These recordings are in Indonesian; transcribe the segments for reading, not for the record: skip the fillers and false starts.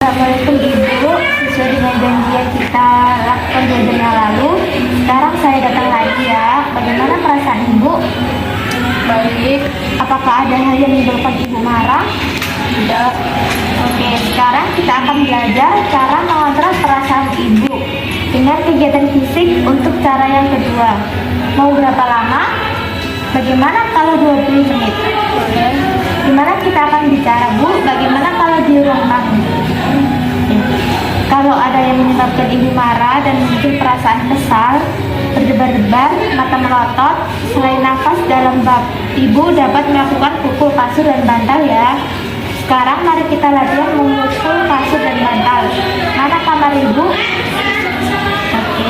Assalamualaikum Ibu. Sesuai dengan janji yang kita lakukan 2 jam yang lalu, sekarang saya datang lagi ya. Bagaimana perasaan Ibu? Baik. Apakah ada hal yang menyebabkan Ibu marah? Tidak. Oke, sekarang kita akan belajar cara mengontrol perasaan Ibu dengan kegiatan fisik untuk cara yang kedua. Mau berapa lama? Bagaimana kalau 20 menit? Boleh. Gimana kita akan bicara, Bu? Bagaimana kalau di ruang tamu? Kalau ada yang menyebabkan Ibu marah dan muncul perasaan kesal, berdebar-debar, mata melotot, selain nafas dalam bab, Ibu dapat melakukan pukul kasur dan bantal ya. Sekarang mari kita latihan memukul kasur dan bantal. Mana kamar Ibu? Oke.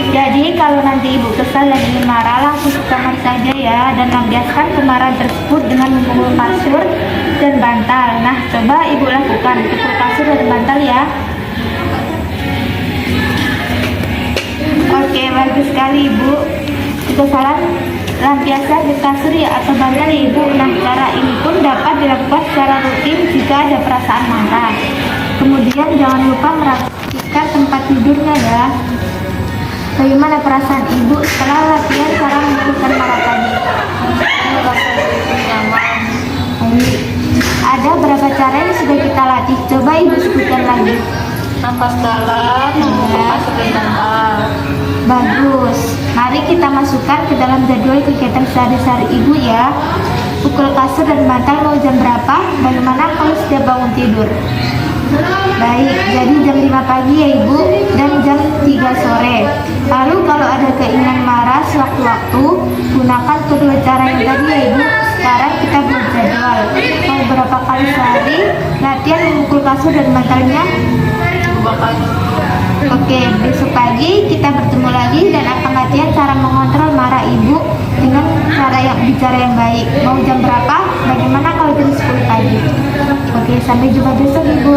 Jadi kalau nanti Ibu kesal dan ingin marah, langsung ke kamar saja ya, dan lampiaskan kemarahan tersebut dengan memukul kasur dan bantal. Nah, coba Ibu lakukan pukul kasur dan bantal ya. Oke, bagus sekali Ibu. Itu salah lampiaskan di kasur ya atau bantal ya Ibu. Nah, cara ini pun dapat dilakukan secara rutin jika ada perasaan marah. Kemudian jangan lupa merapikan tempat tidurnya ya. Bagaimana perasaan Ibu setelah latihan cara menghilangkan marah tadi? Merasa nyaman. Baik. Ada berapa cara yang sudah kita latih? Coba Ibu sebutkan lagi. Nafas dalam, memukul kasur dan bantal. Bagus. Mari kita masukkan ke dalam jadwal kegiatan sehari-hari Ibu ya. Pukul kasur dan bantal mau jam berapa? Bagaimana kalau sudah bangun tidur? Baik, jadi jam 5 pagi ya Ibu dan jam 3 sore. Lalu kalau ada keinginan marah sewaktu-waktu, gunakan kedua cara yang tadi ya Ibu. Sekarang kita buat jadwal. Mau berapa kali sehari latihan memukul kasur dan bantalnya? 2 kali. Oke, besok pagi kita bertemu lagi dan akan latihan cara mengontrol marah Ibu dengan cara yang bicara yang baik. Mau jam berapa? Bagaimana kalau jam 10 pagi? Oke, sampai jumpa besok Ibu.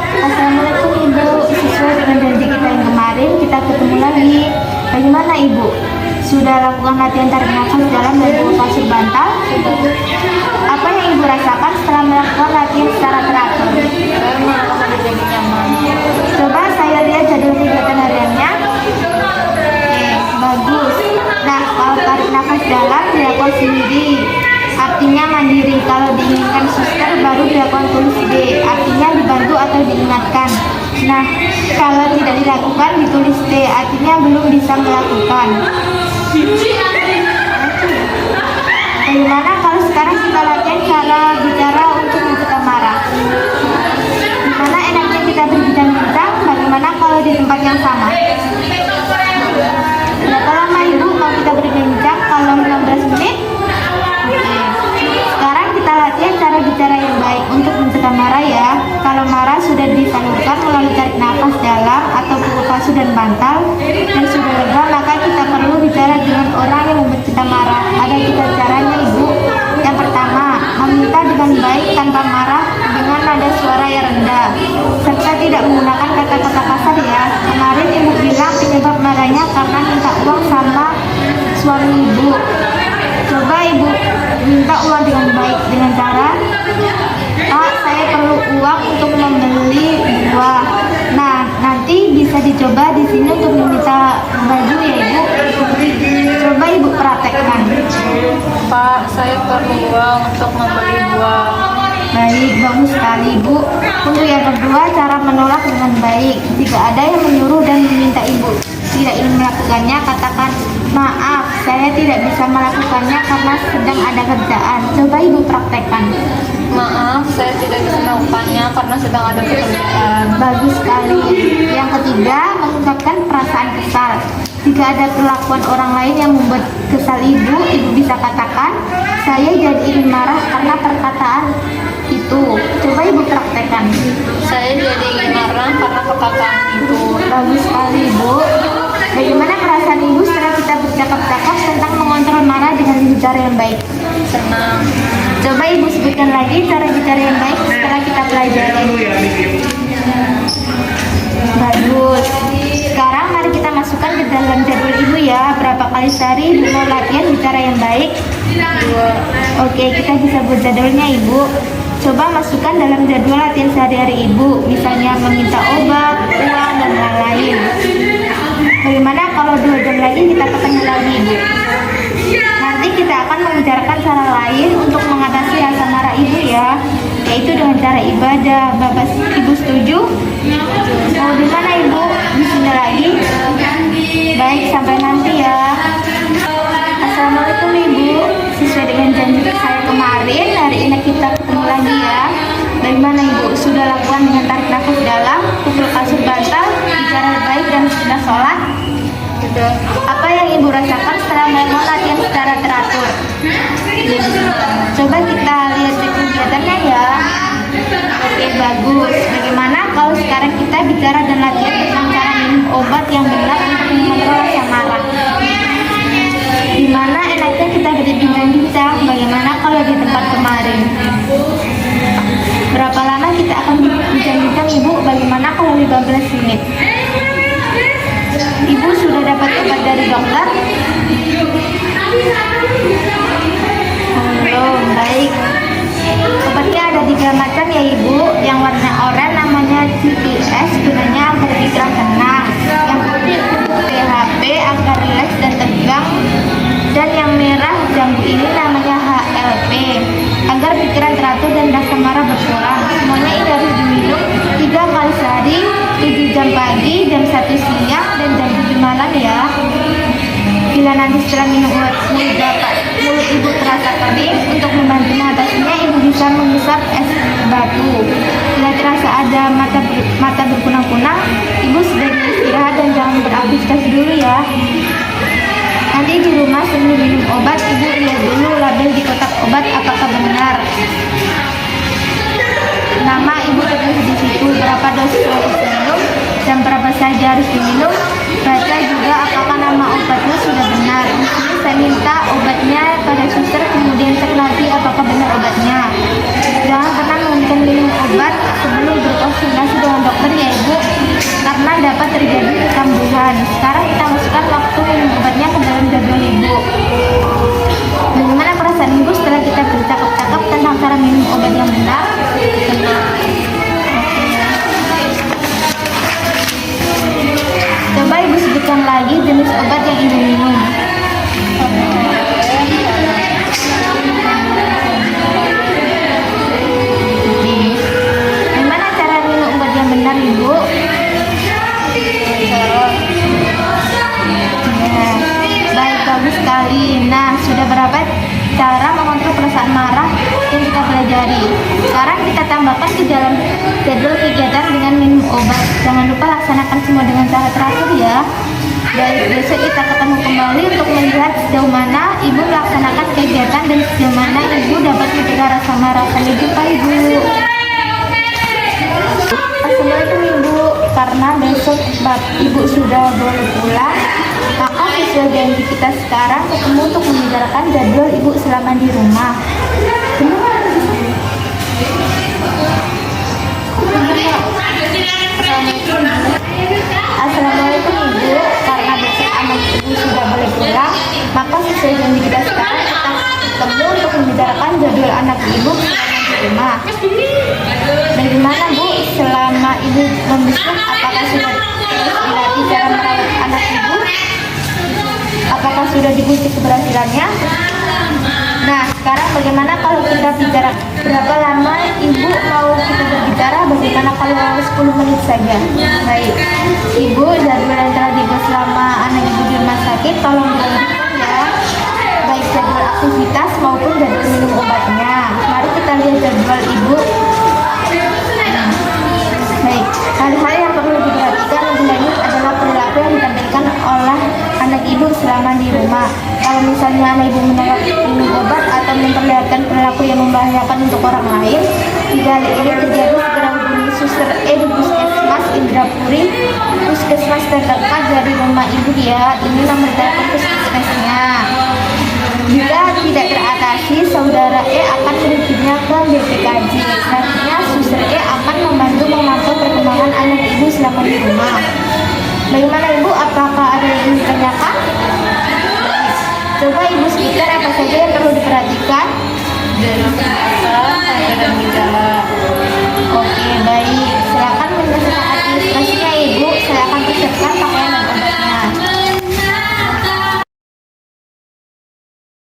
Assalamualaikum Ibu. Sesuai dengan janji kita yang kemarin, kita ketemu lagi. Bagaimana Ibu? Sudah lakukan latihan tarik nafas dalam dan pukul kasur bantal? Apa yang Ibu rasakan setelah melakukan latihan secara teratur? Saya merasa menjadi nyaman. Coba saya lihat jadwal kegiatan hariannya. Oke, bagus. Nah, kalau tarik nafas dalam dilakukan sendiri, artinya mandiri. Kalau diinginkan suster baru dilakukan tulis D, artinya dibantu atau diingatkan. Nah, kalau tidak dilakukan ditulis D, artinya belum bisa melakukan. Bagaimana kalau sekarang kita latihan cara bicara untuk mencegah marah? Gimana enaknya kita berbincang-bincang? Bagaimana kalau di tempat yang sama? Berapa lama Ibu mau kita berbincang? Kalau 15 menit? Oke. Sekarang kita latihan cara bicara yang baik untuk mencegah marah ya. Kalau marah sudah disalurkan melalui tarik nafas dalam atau pukul kasur dan bantal dan sudah lega, maka kita perlu bicara dengan orang yang membuat kita marah. Ada 3 caranya Ibu. Yang pertama, meminta dengan baik tanpa marah dengan nada suara yang rendah serta tidak menggunakan kata-kata kasar ya. Kemarin Ibu bilang penyebab marahnya karena minta uang sama suami Ibu. Coba Ibu minta uang dengan baik dengan cara, Pak, saya perlu uang untuk membeli buah. Nah, nanti bisa dicoba di sini untuk meminta baju ya Ibu. Coba Ibu praktekkan. Pak, saya perlu uang untuk membeli buah. Baik, bagus sekali Ibu. Untuk yang kedua, cara menolak dengan baik. Jika ada yang menyuruh dan meminta Ibu tidak ingin melakukannya, katakan, maaf, saya tidak bisa melakukannya karena sedang ada kerjaan. Coba Ibu praktekkan. Maaf, saya tidak bisa melakukannya karena sedang ada pekerjaan. Bagus sekali. Yang ketiga, mengungkapkan perasaan kesal. Jika ada perlakuan orang lain yang membuat kesal Ibu bisa katakan, saya jadi ingin marah karena perkataan itu. Coba Ibu praktekkan. Saya jadi ingin marah karena perkataan itu. Bagus sekali Ibu. Bagaimana perasaan Ibu setelah kita bercakap-cakap tentang mengontrol marah dengan bicara yang baik? Senang. Coba Ibu sebutkan lagi cara bicara yang baik setelah kita pelajari. Bagus. Sekarang mari kita masukkan ke dalam jadwal Ibu ya. Berapa kali sehari Ibu mau latihan bicara yang baik? 2. Oke, kita bisa buat jadwalnya Ibu. coba masukkan dalam jadwal latihan sehari-hari ibu, misalnya meminta obat, uang, dan lain-lain. Bagaimana kalau 2 jam lagi kita ketemu lagi ibu? Nanti kita akan membicarakan cara lain untuk mengatasi rasa marah ibu ya, yaitu dengan cara ibadah. Bapak ibu setuju? Mau di mana ibu? Di sini lagi? Baik, sampai nanti ya. Assalamualaikum ibu. Sesuai dengan janji saya kemarin, hari ini kita ketemu lagi ya. Bagaimana ibu? Sudah lakukan dengan tarik nafas dalam, pukul kasur bantal, bicara baik, dan sudah sholat? Betul. Apa yang ibu rasakan setelah melakukan latihan secara teratur? Coba kita lihat kegiatannya ya. Oke, bagus. Bagaimana kalau sekarang kita bicara dan latihan tentang cara minum obat yang benar untuk mengontrol rasa marah? Dimana enaknya kita berbincang-bincang, bagaimana kalau di tempat kemarin? Berapa lama kita akan berbincang-bincang ibu? Bagaimana kalau 15 menit? Ibu sudah dapat obat dari dokter? Belum, baik. Obatnya ada 3 macam ya ibu. Yang warna oranye namanya CPS, gunanya agar pikiran tenang. Yang putih untuk PHP agar rileks dan tegang. Dan yang merah jambu ini namanya HLP, agar pikiran teratur dan rasa marah berkurang. Semuanya ini harus diminum 3 kali sehari, 7 jam pagi, jam 1 siang, dan jam 7 malam ya. Bila nanti setelah minum obat mulut ibu terasa kering, untuk membantu mengatasinya ibu bisa menghisap es batu. Bila terasa ada mata berkunang-kunang, ibu sebaiknya istirahat dan jangan beraktivitas dulu ya. Nanti di rumah sebelum minum obat, ibu lihat dulu label di kotak obat apakah benar. Nama ibu tertulis di situ, berapa dosis harus diminum, jam berapa saja harus diminum. Baca juga apakah nama obatnya sudah benar. Di sini saya minta obatnya pada suster, kemudian cek lagi apakah benar obatnya. Jangan pernah menghentikan minum obat sebelum berkonsultasi dengan dokter ya ibu, karena dapat terjadi kekambuhan. Sekarang kita masukkan waktu minum obatnya ke dalam jadwal ibu. Bagaimana perasaan ibu setelah kita bercakap-cakap tentang cara minum obat yang benar? Coba ibu sebutkan lagi jenis obat yang ibu minum. Gimana cara minum obat yang benar ibu? Ya, baik, bagus sekali. Nah, sudah berapa cara mengontrol perasaan marah yang kita pelajari? Sekarang kita tambahkan ke dalam jadwal kegiatan dengan minum obat. Jangan lupa laksanakan semua dengan cara teratur ya. Baik, besok kita ketemu kembali untuk melihat sejauh mana ibu melaksanakan kegiatan dan sejauh mana ibu dapat mencegah rasa marah. Sampai jumpa ibu. Assalamualaikum ibu. Karena besok ibu sudah boleh pulang, maka sesuai janji kita sekarang ketemu untuk membicarakan jadwal ibu selama di rumah. Assalamualaikum ibu. Karena besok anak ibu sudah boleh pulang, maka sesuai janji kita sekarang kita ketemu untuk membicarakan jadwal anak ibu selama di rumah. Bagaimana bu selama ibu membesuk? Apakah sudah dilatih cara merawat anak ibu? Apakah sudah diuji keberhasilannya? Nah, sekarang bagaimana kalau kita bicara berapa lama ibu mau kita berbicara? Bagaimana kalau 10 menit saja? Baik, ibu jadwal yang telah dibuat selama anak ibu di rumah sakit tolong dilanjutkan ya. Baik jadwal aktivitas maupun jadwal minum obatnya. Mari kita lihat jadwal ibu. Baik, hal-hal yang perlu diperhatikan lebih lanjut adalah perilaku yang ditampilkan oleh anak ibu selama di rumah. Kalau misalnya anak ibu menolak minum obat atau memperlihatkan perilaku yang membahayakan untuk orang lain, jika hal ini terjadi segera